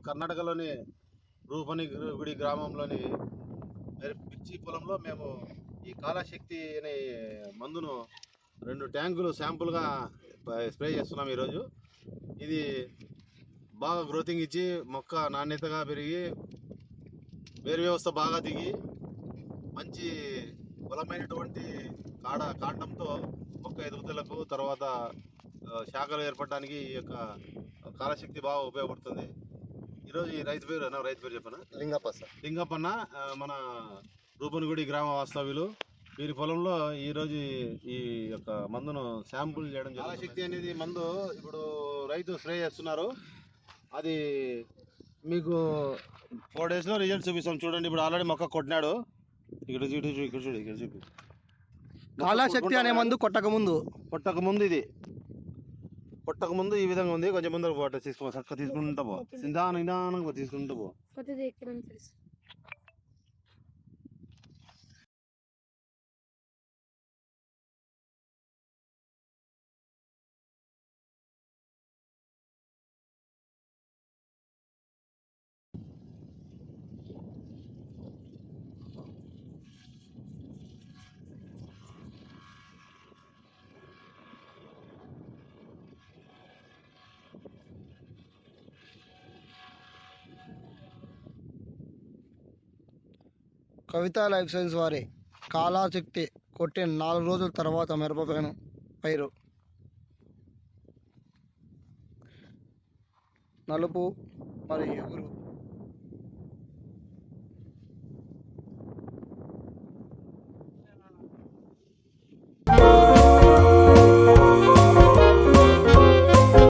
కర్ణాటకలోని రూపనిగుడి గ్రామంలోని పిచ్చి పొలంలో మేము ఈ కాళశక్తి అనే మందును 2 ట్యాంకులు శాంపుల్గా స్ప్రే చేస్తున్నాం ఈరోజు. ఇది బాగా గ్రోతింగ్ ఇచ్చి మొక్క నాణ్యతగా పెరిగి వేరు వ్యవస్థ బాగా దిగి మంచి బలమైనటువంటి కాండంతో మొక్క ఎదుగుదలకు తర్వాత శాఖలు ఏర్పడడానికి ఈ యొక్క కాళశక్తి బాగా ఉపయోగపడుతుంది. ఈరోజు ఈ రైతు పేరు చెప్పనా? లింగప్పన్న మన రూపనిగుడి గ్రామ వాస్తవ్యులు. వీరి పొలంలో ఈరోజు ఈ యొక్క మందును శాంపుల్ చేయడం. కాళశక్తి అనేది మందు ఇప్పుడు రైతు స్ప్రే చేస్తున్నారు. అది మీకు 4 డేస్లో రిజల్ట్ చూపిస్తాం. చూడండి, ఇప్పుడు ఆల్రెడీ మొక్క కొట్టినాడు. ఇక్కడ చూపి. కాళశక్తి అనే మందు కొట్టక ముందు ఈ విధంగా ఉంది. కొంచెం ముందర పోట తీసుకుంటా పో, నిదానంగా తీసుకుంటూ పో. కవిత లైఫ్ సైన్స్ వారి కాళశక్తి కొట్టిన 4 రోజుల తర్వాత మిరప పైరు నలుపు మరియు ఎగురు